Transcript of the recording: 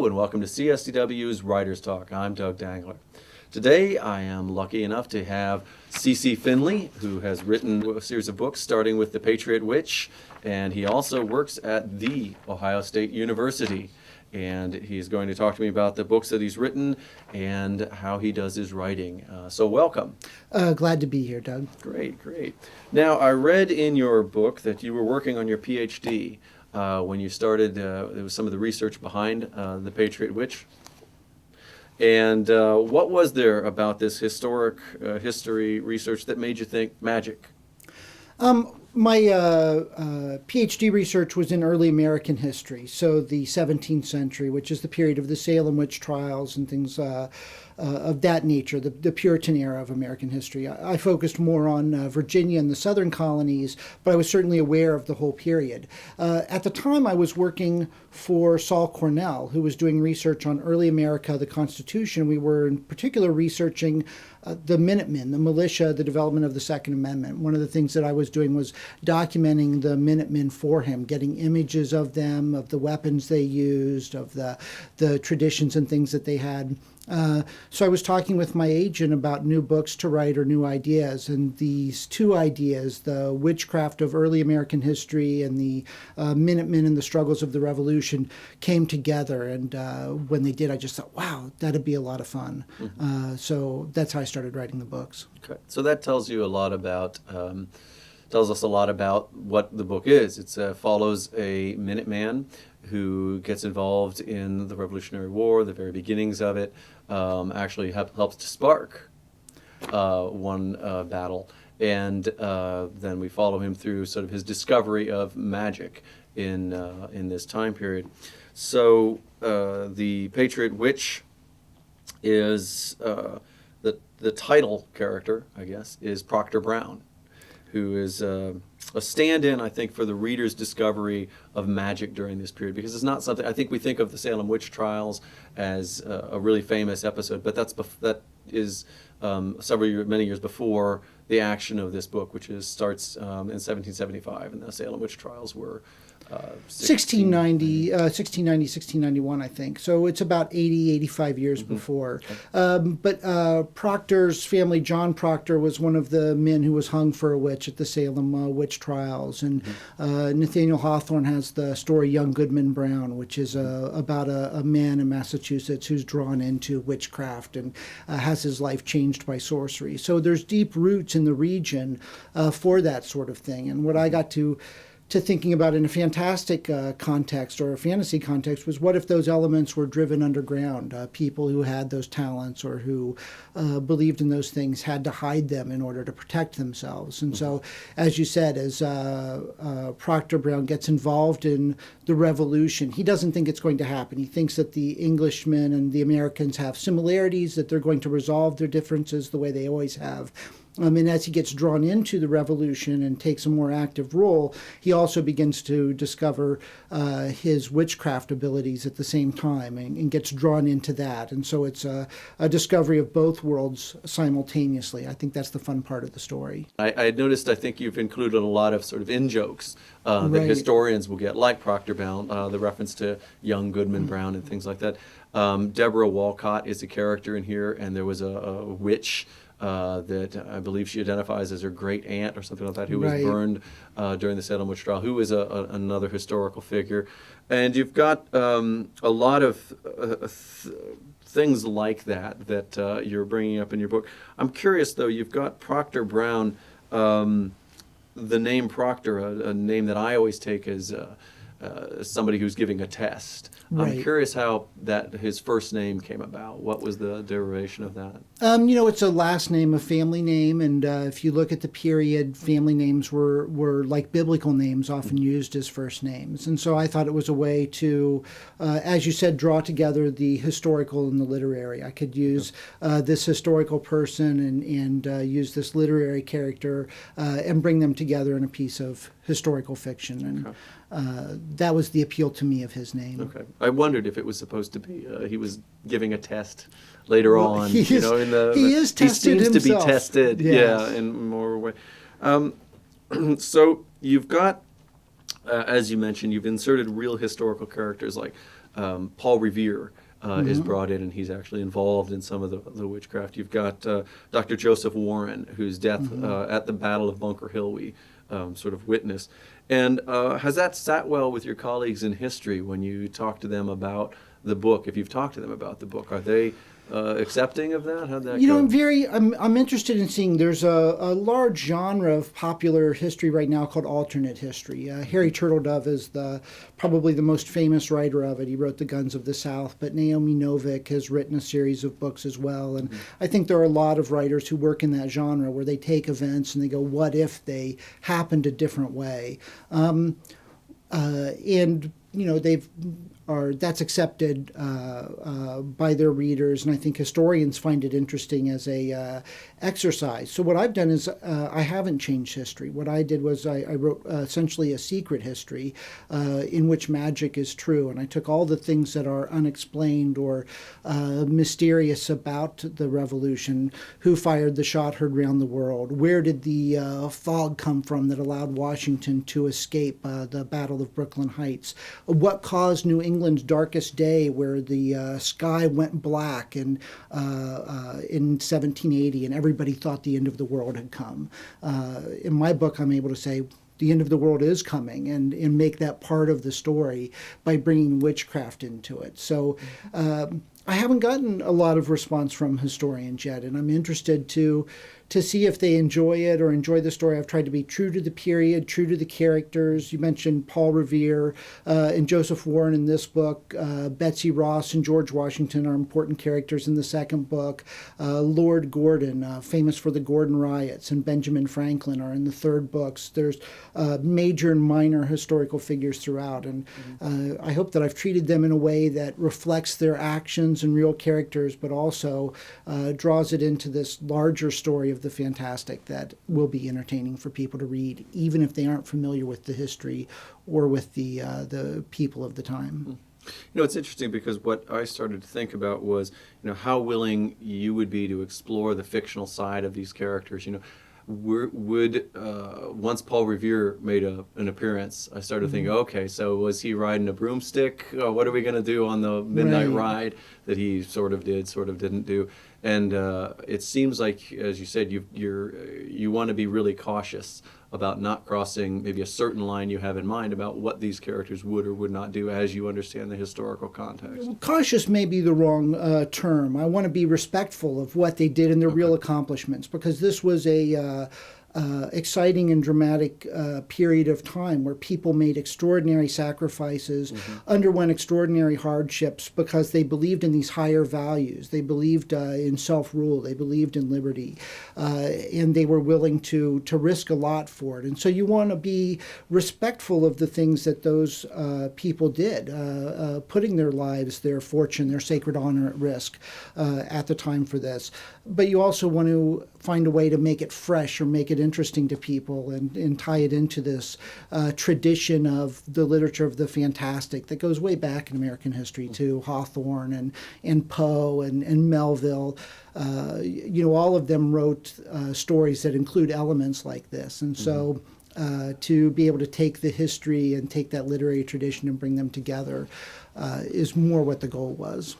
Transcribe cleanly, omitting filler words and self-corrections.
and welcome to CSDW's Writers Talk. I'm Doug Dangler. Today I am lucky enough to have CC Finlay, who has written a series of books starting with The Patriot Witch, and he also works at The Ohio State University. And he's going to talk to me about the books that he's written and how he does his writing. So welcome. Glad to be here, Doug. Great, great. Now, I read in your book that you were working on your PhD when you started. There was some of the research behind The Patriot Witch. And what was there about this historic history research that made you think magic? My PhD research was in early American history, so the 17th century, which is the period of the Salem witch trials and things of that nature, the Puritan era of American history. I focused more on Virginia and the southern colonies, but I was certainly aware of the whole period. At the time, I was working for Saul Cornell, who was doing research on early America, the Constitution. We were in particular researching the Minutemen, the militia, the development of the Second Amendment. One of the things that I was doing was documenting the Minutemen for him, getting images of them, of the weapons they used, of the traditions and things that they had. So I was talking with my agent about new books to write or new ideas, and these two ideas, the witchcraft of early American history and the Minutemen and the struggles of the Revolution, came together. And when they did, I just thought, wow, that'd be a lot of fun. So that's how I started writing the books. Okay, so that tells you a lot about, tells us a lot about what the book is. It follows a Minuteman who gets involved in the Revolutionary War, the very beginnings of it, actually helps to spark one battle. And then we follow him through sort of his discovery of magic in this time period. So the Patriot Witch is, the title character, I guess, is Proctor Brown, who is a stand-in, I think, for the reader's discovery of magic during this period, because it's not something, I think we think of the Salem witch trials as a really famous episode, but that is many years before the action of this book, which starts in 1775, and the Salem witch trials were 1690, 1691, I think. So it's about 80, 85 years before. But Proctor's family, John Proctor, was one of the men who was hung for a witch at the Salem witch trials. And Nathaniel Hawthorne has the story Young Goodman Brown, which is about a man in Massachusetts who's drawn into witchcraft and has his life changed by sorcery. So there's deep roots in the region for that sort of thing. And what I got to thinking about in a fantastic context or a fantasy context was, what if those elements were driven underground? People who had those talents or who believed in those things had to hide them in order to protect themselves. And so, as you said, as Proctor Brown gets involved in the Revolution, he doesn't think it's going to happen. He thinks that the Englishmen and the Americans have similarities, that they're going to resolve their differences the way they always have. And as he gets drawn into the Revolution and takes a more active role, he also begins to discover his witchcraft abilities at the same time and gets drawn into that. And so it's a discovery of both worlds simultaneously. I think that's the fun part of the story. I noticed, I think you've included a lot of sort of in-jokes that historians will get, like Proctor Brown, the reference to Young Goodman Brown and things like that. Deborah Walcott is a character in here, and there was a witch that I believe she identifies as her great aunt or something like that, who was burned during the Salem witch trial, who is another historical figure. And you've got a lot of things like that you're bringing up in your book. I'm curious, though, you've got Proctor Brown, the name Proctor, a name that I always take as somebody who's giving a test. I'm curious how his first name came about. What was the derivation of that? It's a last name, a family name, and if you look at the period, family names were like biblical names, often used as first names. And so I thought it was a way to, as you said, draw together the historical and the literary. I could use this historical person and use this literary character and bring them together in a piece of historical fiction. And that was the appeal to me of his name. Okay. I wondered if it was supposed to be he was giving a test later on. He is tested himself. To be tested, yes. in more way. So you've got, as you mentioned, you've inserted real historical characters like Paul Revere is brought in, and he's actually involved in some of the witchcraft. You've got Dr. Joseph Warren, whose death at the Battle of Bunker Hill we sort of witnessed. And has that sat well with your colleagues in history when you talk to them about the book? If you've talked to them about the book, are they accepting of that? How'd that go? I'm interested in seeing, there's a large genre of popular history right now called alternate history. Harry Turtledove is probably the most famous writer of it. He wrote The Guns of the South, but Naomi Novik has written a series of books as well. And I think there are a lot of writers who work in that genre where they take events and they go, what if they happened a different way? That's accepted by their readers, and I think historians find it interesting as a exercise. So what I've done is I haven't changed history. What I did was I wrote essentially a secret history in which magic is true, and I took all the things that are unexplained or mysterious about the revolution. Who fired the shot heard around the world? Where did the fog come from that allowed Washington to escape the Battle of Brooklyn Heights? What caused New England's darkest day, where the sky went black in 1780, and everybody thought the end of the world had come. In my book, I'm able to say the end of the world is coming, and make that part of the story by bringing witchcraft into it. So I haven't gotten a lot of response from historians yet, and I'm interested to see if they enjoy it or enjoy the story. I've tried to be true to the period, true to the characters. You mentioned Paul Revere and Joseph Warren in this book. Betsy Ross and George Washington are important characters in the second book. Lord Gordon, famous for the Gordon riots, and Benjamin Franklin are in the third books. There's major and minor historical figures throughout, and I hope that I've treated them in a way that reflects their actions and real characters, but also draws it into this larger story of the fantastic that will be entertaining for people to read, even if they aren't familiar with the history or with the people of the time. It's interesting because what I started to think about was, how willing you would be to explore the fictional side of these characters. Would once Paul Revere made an appearance, I started thinking, okay, so was he riding a broomstick? What are we going to do on the midnight ride that he sort of did, sort of didn't do? And it seems like, as you said, you want to be really cautious about not crossing maybe a certain line you have in mind about what these characters would or would not do as you understand the historical context. Cautious may be the wrong term. I want to be respectful of what they did and their real accomplishments, because this was a exciting and dramatic period of time where people made extraordinary sacrifices, underwent extraordinary hardships because they believed in these higher values. They believed in self-rule. They believed in liberty. And they were willing to risk a lot for it. And so you want to be respectful of the things that those people did, putting their lives, their fortune, their sacred honor at risk at the time for this. But you also want to find a way to make it fresh or make it interesting to people and tie it into this tradition of the literature of the fantastic that goes way back in American history to Hawthorne and Poe and Melville. All of them wrote stories that include elements like this. And so to be able to take the history and take that literary tradition and bring them together is more what the goal was.